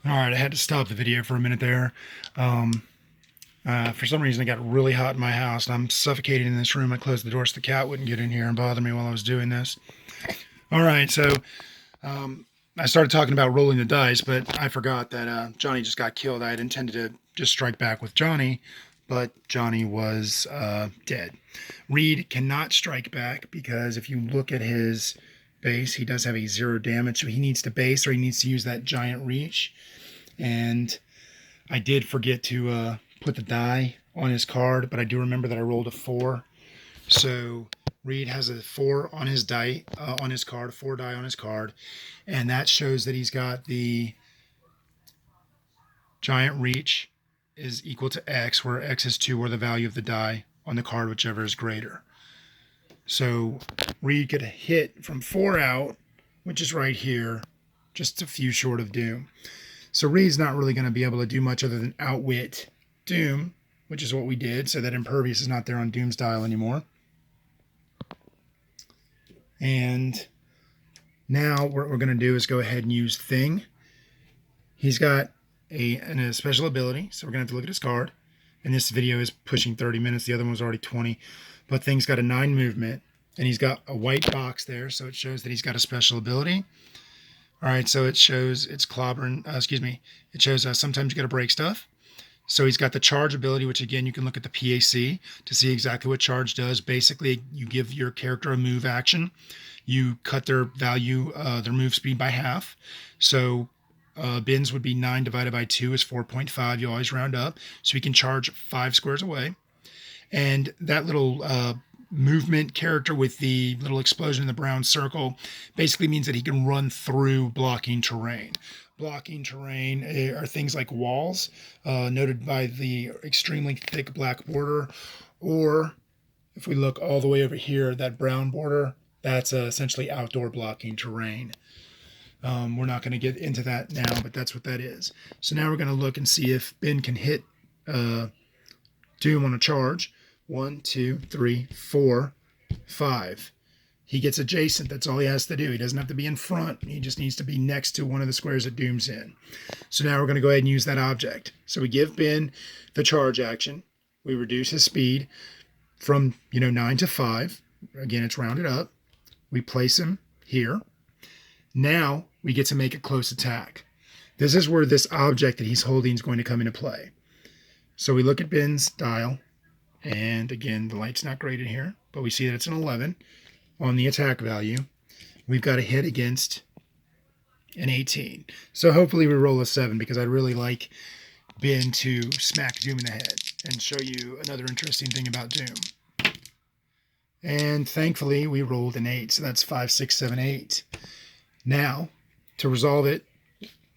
All right, I had to stop the video for a minute there. Um, for some reason, it got really hot in my house, and I'm suffocating in this room. I closed the door so the cat wouldn't get in here and bother me while I was doing this. All right, so I started talking about rolling the dice, but I forgot that Johnny just got killed. I had intended to just strike back with Johnny, but Johnny was dead. Reed cannot strike back because if you look at his base, he does have a 0 damage, so he needs to base or he needs to use that giant reach. And I did forget to put the die on his card, but I do remember that I rolled a 4. So Reed has a 4 on his die on his card, a 4 die on his card, and that shows that he's got the giant reach is equal to X, where X is 2, or the value of the die on the card, whichever is greater. So Reed could hit from 4 out, which is right here, just a few short of Doom. So Reed's not really going to be able to do much other than outwit Doom, which is what we did, so that Impervious is not there on Doom's dial anymore. And now what we're going to do is go ahead and use Thing. He's got a special ability, so we're going to have to look at his card. And this video is pushing 30 minutes. The other one was already 20. But Thing's got a 9 movement, and he's got a white box there, so it shows that he's got a special ability. All right, so it shows it's clobbering, it shows sometimes you got to break stuff. So he's got the charge ability, which again, you can look at the PAC to see exactly what charge does. Basically, you give your character a move action. You cut their value, their move speed by half. So Bins would be 9 divided by 2 is 4.5. You always round up. So he can charge 5 squares away. And that little movement character with the little explosion in the brown circle basically means that he can run through blocking terrain. Blocking terrain are things like walls, noted by the extremely thick black border, or if we look all the way over here, that brown border, that's essentially outdoor blocking terrain. We're not going to get into that now, but that's what that is. So now we're going to look and see if Ben can hit Doom on a charge. 1, 2, 3, 4, 5. He gets adjacent. That's all he has to do. He doesn't have to be in front. He just needs to be next to one of the squares that Doom's in. So now we're going to go ahead and use that object. So we give Ben the charge action. We reduce his speed from 9 to 5. Again, it's rounded up. We place him here. Now we get to make a close attack. This is where this object that he's holding is going to come into play. So we look at Ben's dial. And again, the light's not great in here, but we see that it's an 11 on the attack value. We've got a hit against an 18. So hopefully we roll a 7 because I'd really like Ben to smack Doom in the head and show you another interesting thing about Doom. And thankfully we rolled an 8. So that's 5, 6, 7, 8. Now, to resolve it,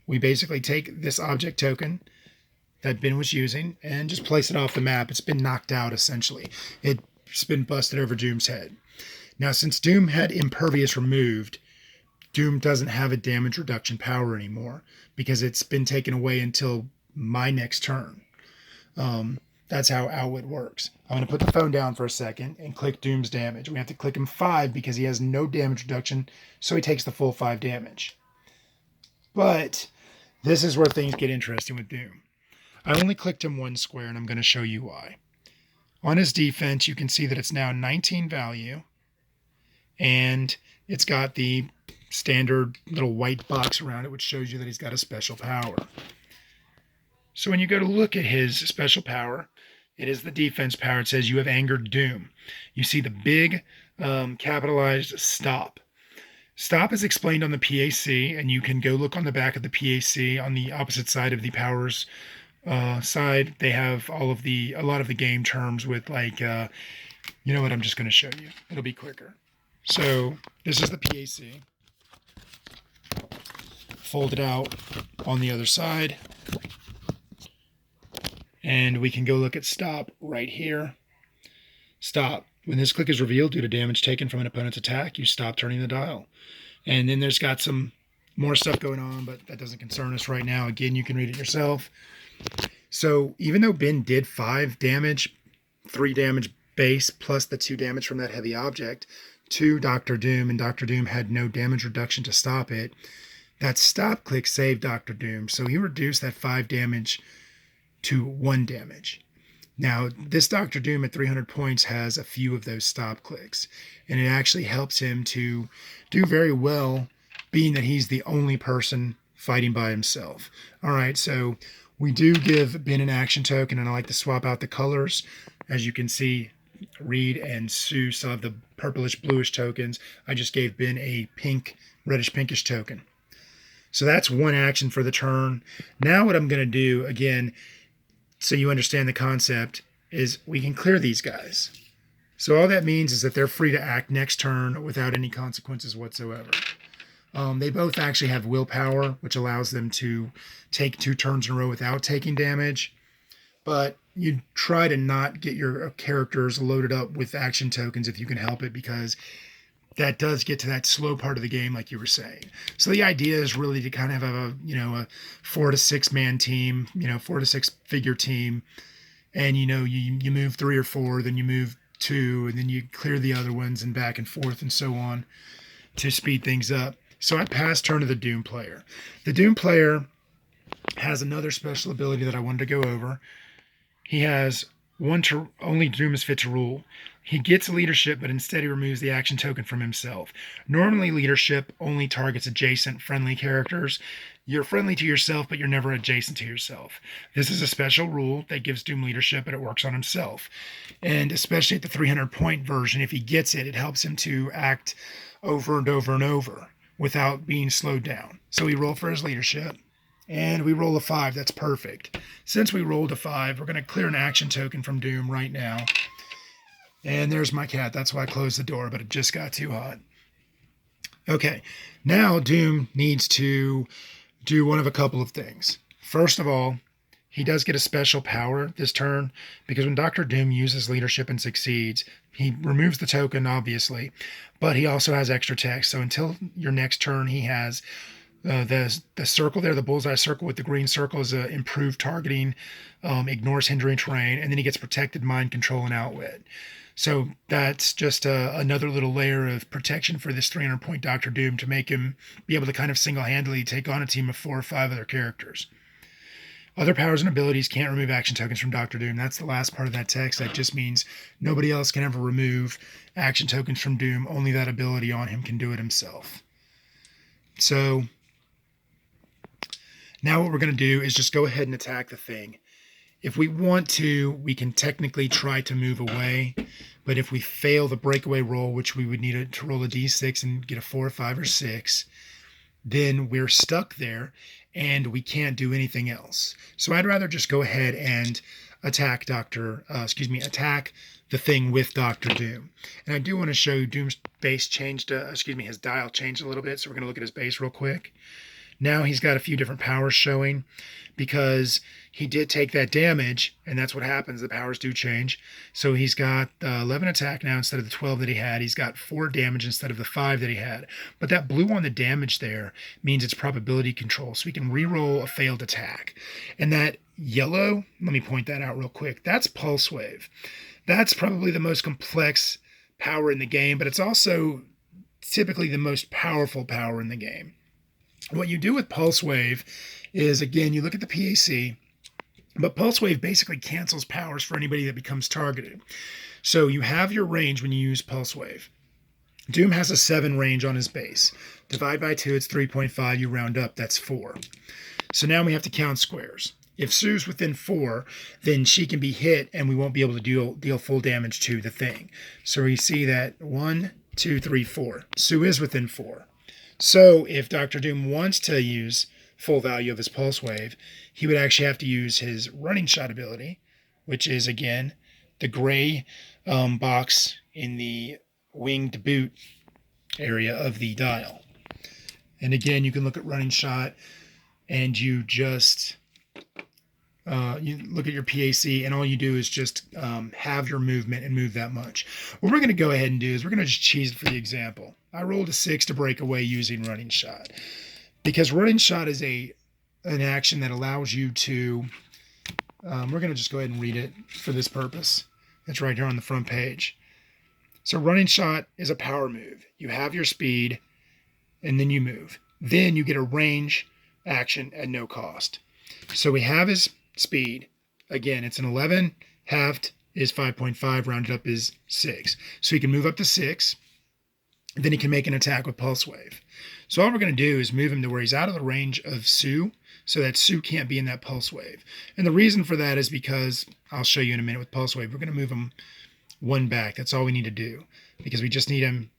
we basically take this object token that Ben was using and just place it off the map. It's been knocked out, essentially. It's been busted over Doom's head. Now, since Doom had Impervious removed, Doom doesn't have a damage reduction power anymore because it's been taken away until my next turn. That's how Outwit works. I'm going to put the phone down for a second and click Doom's damage. We have to click him 5 because he has no damage reduction, so he takes the full 5 damage. But this is where things get interesting with Doom. I only clicked him 1 square, and I'm going to show you why. On his defense, you can see that it's now 19 value, and it's got the standard little white box around it, which shows you that he's got a special power. So when you go to look at his special power, it is the defense power. It says you have angered Doom. You see the big capitalized stop. Stop is explained on the PAC, and you can go look on the back of the PAC on the opposite side of the powers side. They have a lot of the game terms with like, you know what, I'm just going to show you. It'll be quicker. So this is the PAC. Fold it out on the other side. And we can go look at stop right here. Stop. When this click is revealed due to damage taken from an opponent's attack, you stop turning the dial. And then there's got some more stuff going on, but that doesn't concern us right now. Again, you can read it yourself. So even though Ben did 5 damage, 3 damage base, plus the 2 damage from that heavy object to Dr. Doom, and Dr. Doom had no damage reduction to stop it, that stop click saved Dr. Doom, so he reduced that 5 damage to 1 damage. Now, this Dr. Doom at 300 points has a few of those stop clicks, and it actually helps him to do very well, being that he's the only person fighting by himself. All right, so we do give Ben an action token, and I like to swap out the colors. As you can see, Reed and Sue still have the purplish bluish tokens. I just gave Ben a pink, reddish pinkish token. So that's one action for the turn. Now what I'm going to do, again, so you understand the concept, is we can clear these guys. So all that means is that they're free to act next turn without any consequences whatsoever. They both actually have willpower, which allows them to take 2 turns in a row without taking damage. But you try to not get your characters loaded up with action tokens if you can help it, because that does get to that slow part of the game, like you were saying. So the idea is really to kind of have a 4 to 6 man team, 4 to 6 figure team, and you move 3 or 4, then you move 2, and then you clear the other ones, and back and forth and so on to speed things up. So I pass turn to the Doom player. The Doom player has another special ability that I wanted to go over. He has only Doom is fit to rule. He gets leadership, but instead he removes the action token from himself. Normally, leadership only targets adjacent friendly characters. You're friendly to yourself, but you're never adjacent to yourself. This is a special rule that gives Doom leadership, but it works on himself. And especially at the 300-point version, if he gets it, it helps him to act over and over and over without being slowed down. So we roll for his leadership, and we roll a 5. That's perfect. Since we rolled a 5, we're going to clear an action token from Doom right now. And there's my cat. That's why I closed the door, but it just got too hot. Okay, now Doom needs to do one of a couple of things. First of all, he does get a special power this turn, because when Dr. Doom uses leadership and succeeds, he removes the token, obviously, but he also has extra text. So until your next turn, he has the circle there, the bullseye circle with the green circle is improved targeting, ignores hindering terrain, and then he gets protected mind control and outwit. So that's just another little layer of protection for this 300-point Dr. Doom to make him be able to kind of single-handedly take on a team of 4 or 5 other characters. Other powers and abilities can't remove action tokens from Dr. Doom. That's the last part of that text. That just means nobody else can ever remove action tokens from Doom. Only that ability on him can do it himself. So now what we're going to do is just go ahead and attack the thing. If we want to, we can technically try to move away, but if we fail the breakaway roll, which we would need to roll a d6 and get a 4, 5, or 6, then we're stuck there and we can't do anything else. So I'd rather just go ahead and attack attack the thing with Dr. Doom. And I do want to show you Doom's base changed, his dial changed a little bit. So we're going to look at his base real quick. Now he's got a few different powers showing, because he did take that damage, and that's what happens. The powers do change. So he's got 11 attack now instead of the 12 that he had. He's got 4 damage instead of the 5 that he had. But that blue on the damage there means it's probability control. So he can reroll a failed attack. And that yellow, let me point that out real quick. That's Pulse Wave. That's probably the most complex power in the game, but it's also typically the most powerful power in the game. What you do with Pulse Wave is, again, you look at the PAC, but Pulse Wave basically cancels powers for anybody that becomes targeted. So you have your range when you use Pulse Wave. Doom has a 7 range on his base. Divide by 2, it's 3.5. You round up, that's 4. So now we have to count squares. If Sue's within 4, then she can be hit and we won't be able to deal full damage to the thing. So we see that 1, 2, 3, 4. Sue is within 4. So if Dr. Doom wants to use full value of his Pulse Wave, he would actually have to use his running shot ability, which is, again, the gray box in the winged boot area of the dial. And again, you can look at running shot, and you just you look at your PAC, and all you do is just have your movement and move that much. What we're going to go ahead and do is we're going to just cheese it for the example. I rolled a 6 to break away using running shot, because running shot is an action that allows you to, we're going to just go ahead and read it for this purpose. It's right here on the front page. So running shot is a power move. You have your speed, and then you move. then you get a range action at no cost. So we have his speed. Again, it's an 11, halved is 5.5, rounded up is 6. So he can move up to 6. Then he can make an attack with Pulse Wave. So all we're going to do is move him to where he's out of the range of Sue, so that Sue can't be in that Pulse Wave. And the reason for that is because, I'll show you in a minute with Pulse Wave, we're going to move him 1 back. That's all we need to do, because we just need him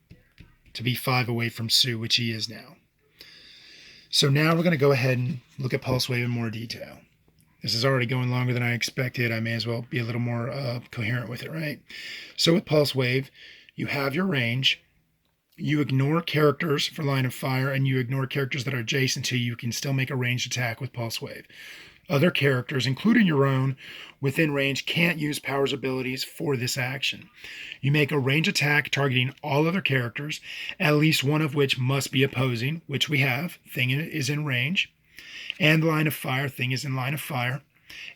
to be 5 away from Sue, which he is now. So now we're going to go ahead and look at Pulse Wave in more detail. This is already going longer than I expected. I may as well be a little more coherent with it, right? So with Pulse Wave, you have your range. You ignore characters for line of fire, and you ignore characters that are adjacent to you. You can still make a ranged attack with Pulse Wave. Other characters, including your own, within range can't use powers abilities for this action. You make a range attack targeting all other characters, at least one of which must be opposing, which we have. Thing is in range. And line of fire, Thing is in line of fire,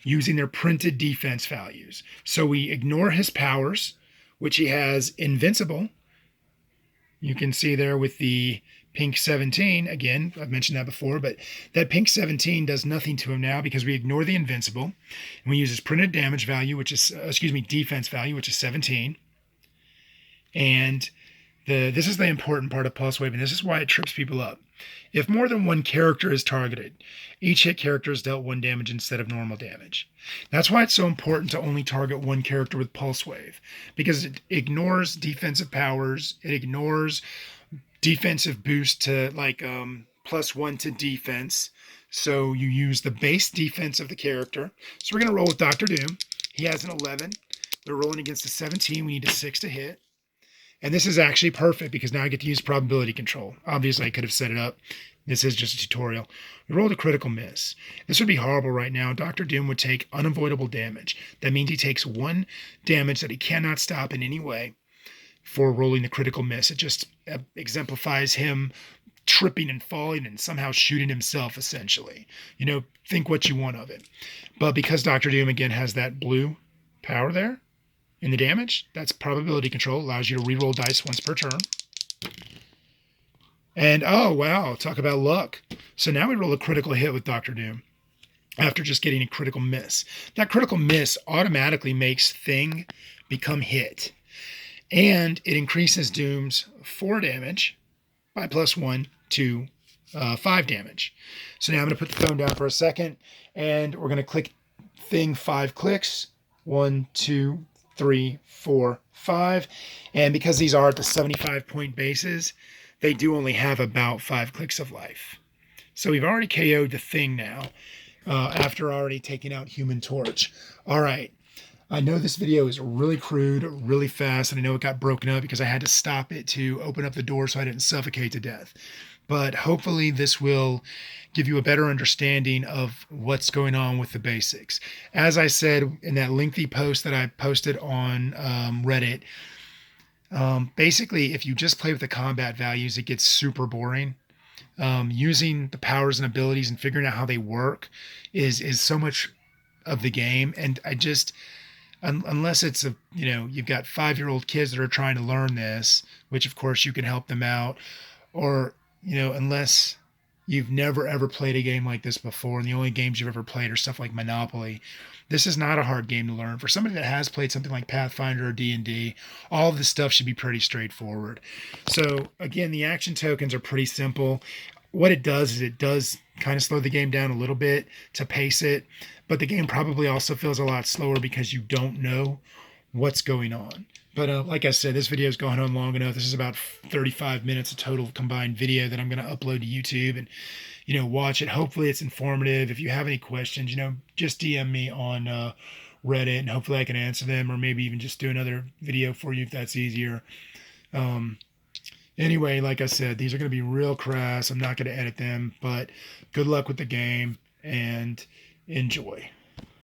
using their printed defense values. So we ignore his powers, which he has invincible. You can see there with the pink 17, again, I've mentioned that before, but that pink 17 does nothing to him now because we ignore the invincible, and we use his printed damage value, which is, defense value, which is 17. And this is the important part of Pulse Wave, and this is why it trips people up. If more than one character is targeted, each hit character is dealt 1 damage instead of normal damage. That's why it's so important to only target one character with Pulse Wave, because it ignores defensive powers, it ignores defensive boost to +1 to defense. So you use the base defense of the character. So we're going to roll with Dr. Doom. He has an 11. We're rolling against a 17. We need a 6 to hit. And this is actually perfect because now I get to use probability control. Obviously, I could have set it up. This is just a tutorial. We rolled a critical miss. This would be horrible right now. Dr. Doom would take unavoidable damage. That means he takes 1 damage that he cannot stop in any way for rolling the critical miss. It just exemplifies him tripping and falling and somehow shooting himself, essentially. Think what you want of it. But because Dr. Doom, again, has that blue power there, in the damage, that's probability control. Allows you to re-roll dice once per turn. And, oh, wow, talk about luck. So now we roll a critical hit with Dr. Doom after just getting a critical miss. That critical miss automatically makes Thing become hit. And it increases Doom's 4 damage by +1 to 5 damage. So now I'm going to put the phone down for a second, and we're going to click Thing 5 clicks. 1, 2, 3, 4, 5. And because these are at the 75-point bases, they do only have about 5 clicks of life. So we've already KO'd the Thing now, after already taking out Human Torch. All right. I know this video is really crude, really fast, and I know it got broken up because I had to stop it to open up the door so I didn't suffocate to death. But hopefully this will give you a better understanding of what's going on with the basics. As I said in that lengthy post that I posted on Reddit, basically if you just play with the combat values, it gets super boring. Using the powers and abilities and figuring out how they work is so much of the game. And I just, unless it's you've got 5-year-old kids that are trying to learn this, which of course you can help them out, or unless you've never ever played a game like this before and the only games you've ever played are stuff like Monopoly, this is not a hard game to learn. For somebody that has played something like Pathfinder or D&D, all of this stuff should be pretty straightforward. So again, the action tokens are pretty simple. What it does is it does kind of slow the game down a little bit to pace it, but the game probably also feels a lot slower because you don't know what's going on. But like I said, this video is going on long enough. This is about 35 minutes of total combined video that I'm going to upload to YouTube and, watch it. Hopefully it's informative. If you have any questions, just DM me on Reddit and hopefully I can answer them, or maybe even just do another video for you if that's easier. Anyway, like I said, these are going to be real crass. I'm not going to edit them, but good luck with the game and enjoy.